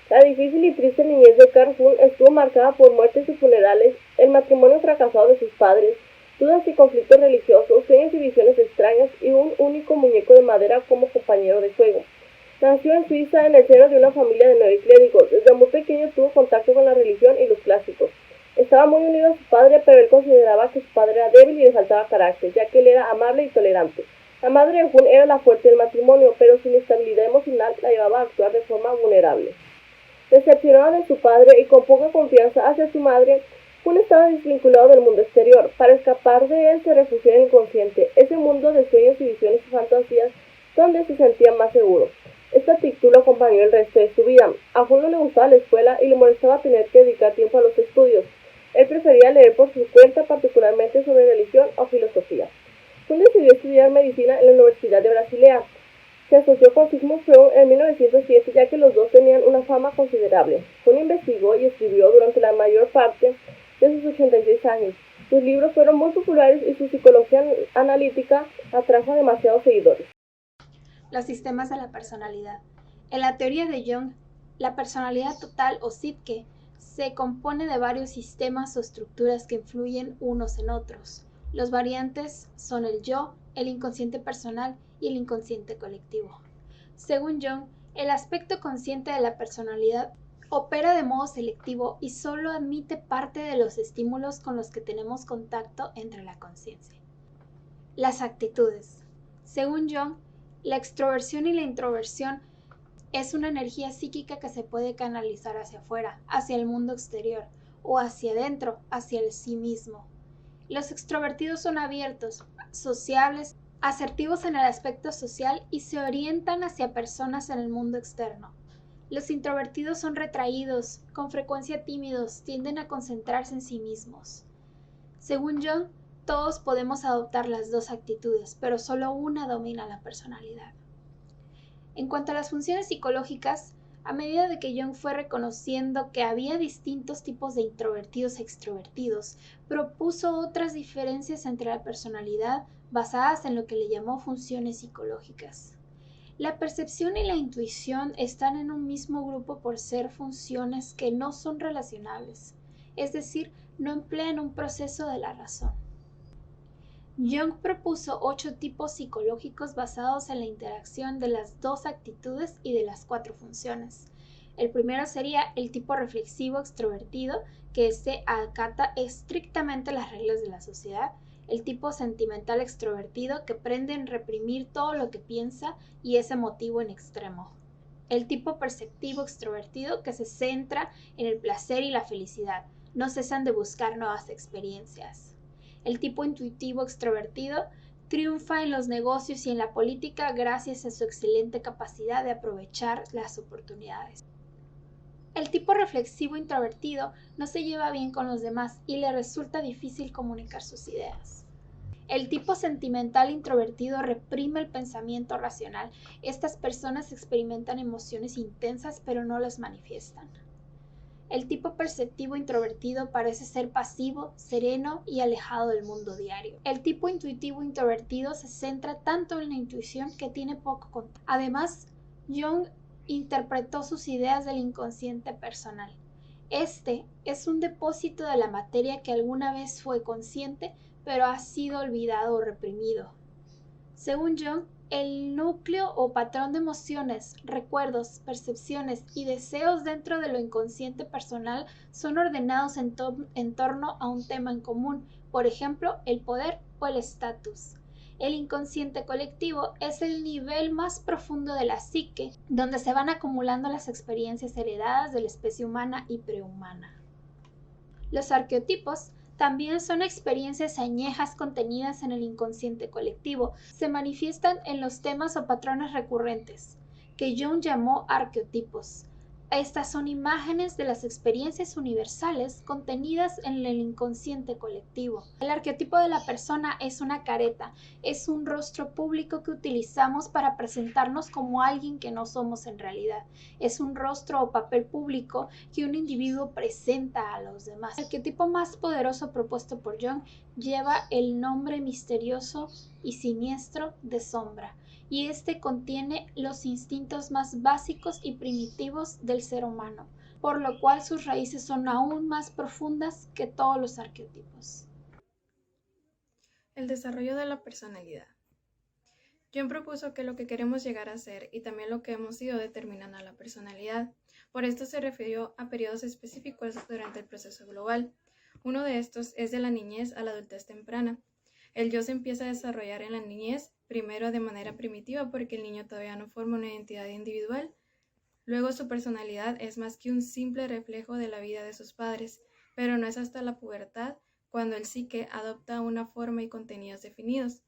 La difícil y triste niñez de Carl Jung estuvo marcada por muertes y funerales, el matrimonio fracasado de sus padres, dudas y conflictos religiosos, sueños y visiones extrañas y un único muñeco de madera como compañero de juego. Nació en Suiza en el seno de una familia de 9 clérigos. Desde muy pequeño tuvo contacto con la religión y los clásicos. Estaba muy unido a su padre, pero él consideraba que su padre era débil y le faltaba carácter, ya que él era amable y tolerante. La madre de Jung era la fuerte del matrimonio, pero su inestabilidad emocional la llevaba a actuar de forma vulnerable. Decepcionado de su padre y con poca confianza hacia su madre, Jung estaba desvinculado del mundo exterior. Para escapar de él se refugió en el inconsciente, ese mundo de sueños y visiones y fantasías donde se sentía más seguro. Esta actitud lo acompañó el resto de su vida. A Jung no le gustaba la escuela y le molestaba tener que dedicar tiempo a los estudios. Él prefería leer por su cuenta, particularmente sobre religión o filosofía. Jung decidió estudiar medicina en la Universidad de Basilea. Se asoció con Sigmund Freud en 1907, ya que los dos tenían una fama considerable. Jung investigó y escribió durante la mayor parte de sus 86 años. Sus libros fueron muy populares y su psicología analítica atrajo a demasiados seguidores. Los sistemas de la personalidad. En la teoría de Jung, la personalidad total o psique se compone de varios sistemas o estructuras que influyen unos en otros. Los variantes son el yo, el inconsciente personal y el inconsciente colectivo. Según Jung, el aspecto consciente de la personalidad opera de modo selectivo y solo admite parte de los estímulos con los que tenemos contacto entre la conciencia. Las actitudes. Según Jung, la extroversión y la introversión es una energía psíquica que se puede canalizar hacia afuera, hacia el mundo exterior, o hacia adentro, hacia el sí mismo. Los extrovertidos son abiertos, sociables, asertivos en el aspecto social y se orientan hacia personas en el mundo externo. Los introvertidos son retraídos, con frecuencia tímidos, tienden a concentrarse en sí mismos. Según Jung, todos podemos adoptar las dos actitudes, pero solo una domina la personalidad. En cuanto a las funciones psicológicas, a medida de que Jung fue reconociendo que había distintos tipos de introvertidos e extrovertidos, propuso otras diferencias entre la personalidad basadas en lo que le llamó funciones psicológicas. La percepción y la intuición están en un mismo grupo por ser funciones que no son relacionables, es decir, no emplean un proceso de la razón. Jung propuso 8 tipos psicológicos basados en la interacción de las dos actitudes y de las 4 funciones. El primero sería el tipo reflexivo extrovertido, que se acata estrictamente las reglas de la sociedad. El tipo sentimental extrovertido, que prende en reprimir todo lo que piensa y es emotivo en extremo. El tipo perceptivo extrovertido, que se centra en el placer y la felicidad. No cesan de buscar nuevas experiencias. El tipo intuitivo extrovertido triunfa en los negocios y en la política gracias a su excelente capacidad de aprovechar las oportunidades. El tipo reflexivo introvertido no se lleva bien con los demás y le resulta difícil comunicar sus ideas. El tipo sentimental introvertido reprime el pensamiento racional. Estas personas experimentan emociones intensas pero no las manifiestan. El tipo perceptivo introvertido parece ser pasivo, sereno y alejado del mundo diario. El tipo intuitivo introvertido se centra tanto en la intuición que tiene poco contacto. Además, Jung interpretó sus ideas del inconsciente personal. Este es un depósito de la materia que alguna vez fue consciente, pero ha sido olvidado o reprimido. Según Jung, el núcleo o patrón de emociones, recuerdos, percepciones y deseos dentro de lo inconsciente personal son ordenados en torno a un tema en común, por ejemplo, el poder o el estatus. El inconsciente colectivo es el nivel más profundo de la psique, donde se van acumulando las experiencias heredadas de la especie humana y prehumana. Los arqueotipos también son experiencias añejas contenidas en el inconsciente colectivo. Se manifiestan en los temas o patrones recurrentes, que Jung llamó arqueotipos. Estas son imágenes de las experiencias universales contenidas en el inconsciente colectivo. El arqueotipo de la persona es una careta, es un rostro público que utilizamos para presentarnos como alguien que no somos en realidad. Es un rostro o papel público que un individuo presenta a los demás. El arquetipo más poderoso propuesto por Jung lleva el nombre misterioso y siniestro de sombra, y este contiene los instintos más básicos y primitivos del ser humano, por lo cual sus raíces son aún más profundas que todos los arquetipos. El desarrollo de la personalidad. Jung propuso que lo que queremos llegar a ser y también lo que hemos sido determinan a la personalidad. Por esto se refirió a periodos específicos durante el proceso global. Uno de estos es de la niñez a la adultez temprana. El yo se empieza a desarrollar en la niñez, primero de manera primitiva porque el niño todavía no forma una identidad individual. Luego su personalidad es más que un simple reflejo de la vida de sus padres, pero no es hasta la pubertad cuando el psique adopta una forma y contenidos definidos.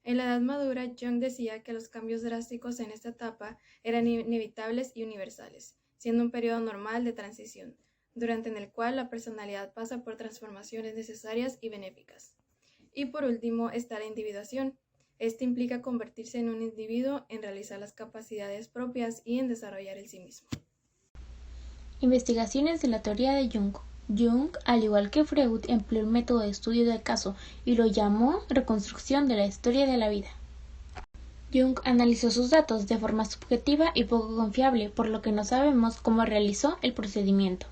En la edad madura, Jung decía que los cambios drásticos en esta etapa eran inevitables y universales, siendo un periodo normal de transición, durante el cual la personalidad pasa por transformaciones necesarias y benéficas. Y por último está la individuación. Este implica convertirse en un individuo, en realizar las capacidades propias y en desarrollar el sí mismo. Investigaciones de la teoría de Jung. Jung, al igual que Freud, empleó el método de estudio del caso y lo llamó reconstrucción de la historia de la vida. Jung analizó sus datos de forma subjetiva y poco confiable, por lo que no sabemos cómo realizó el procedimiento.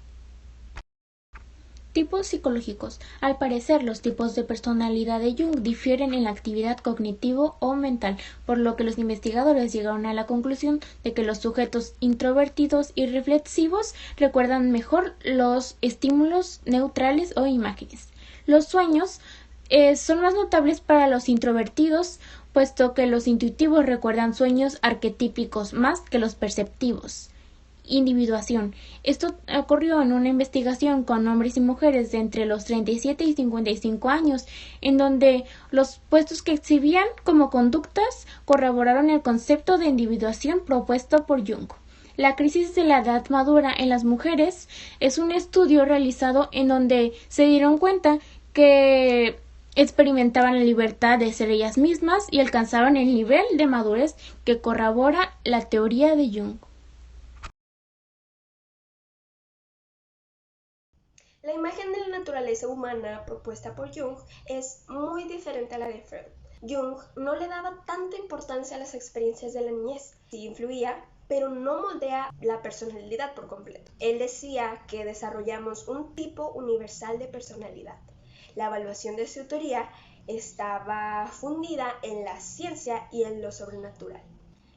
Tipos psicológicos. Al parecer, los tipos de personalidad de Jung difieren en la actividad cognitivo o mental, por lo que los investigadores llegaron a la conclusión de que los sujetos introvertidos y reflexivos recuerdan mejor los estímulos neutrales o imágenes. Los sueños son más notables para los introvertidos, puesto que los intuitivos recuerdan sueños arquetípicos más que los perceptivos. Individuación. Esto ocurrió en una investigación con hombres y mujeres de entre los 37 y 55 años, en donde los puestos que exhibían como conductas corroboraron el concepto de individuación propuesto por Jung. La crisis de la edad madura en las mujeres es un estudio realizado en donde se dieron cuenta que experimentaban la libertad de ser ellas mismas y alcanzaban el nivel de madurez que corrobora la teoría de Jung. La imagen de la naturaleza humana propuesta por Jung es muy diferente a la de Freud. Jung no le daba tanta importancia a las experiencias de la niñez. Sí influía, pero no moldea la personalidad por completo. Él decía que desarrollamos un tipo universal de personalidad. La evaluación de su teoría estaba fundida en la ciencia y en lo sobrenatural.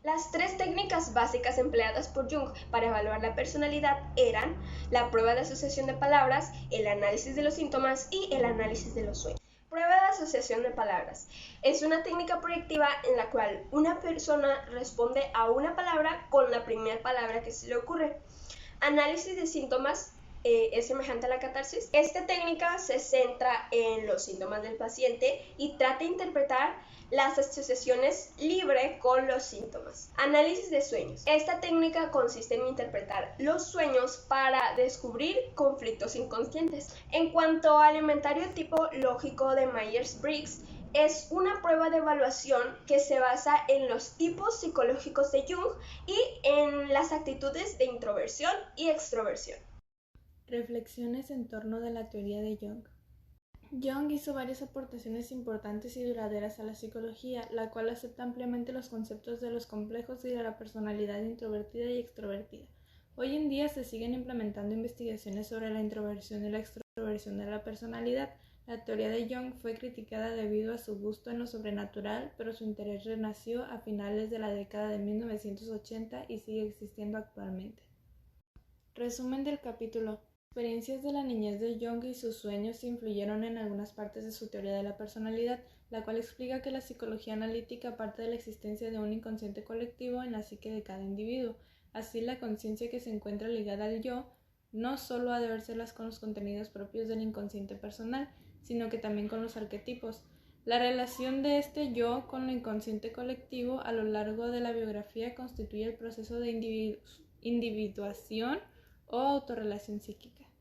Las tres técnicas básicas empleadas por Jung para evaluar la personalidad eran la prueba de asociación de palabras, el análisis de los síntomas y el análisis de los sueños. Prueba de asociación de palabras. Es una técnica proyectiva en la cual una persona responde a una palabra con la primera palabra que se le ocurre. Análisis de síntomas. Es semejante a la catarsis. Esta técnica se centra en los síntomas del paciente y trata de interpretar las asociaciones libre con los síntomas. Análisis de sueños. Esta técnica consiste en interpretar los sueños para descubrir conflictos inconscientes. En cuanto al inventario tipo lógico de Myers-Briggs, es una prueba de evaluación que se basa en los tipos psicológicos de Jung y en las actitudes de introversión y extroversión. Reflexiones en torno de la teoría de Jung. Jung hizo varias aportaciones importantes y duraderas a la psicología, la cual acepta ampliamente los conceptos de los complejos y de la personalidad introvertida y extrovertida. Hoy en día se siguen implementando investigaciones sobre la introversión y la extroversión de la personalidad. La teoría de Jung fue criticada debido a su gusto en lo sobrenatural, pero su interés renació a finales de la década de 1980 y sigue existiendo actualmente. Resumen del capítulo. Experiencias de la niñez de Jung y sus sueños influyeron en algunas partes de su teoría de la personalidad, la cual explica que la psicología analítica parte de la existencia de un inconsciente colectivo en la psique de cada individuo. Así, la conciencia que se encuentra ligada al yo no solo ha de vérselas con los contenidos propios del inconsciente personal, sino que también con los arquetipos. La relación de este yo con lo inconsciente colectivo a lo largo de la biografía constituye el proceso de individuación o autorrelación psíquica.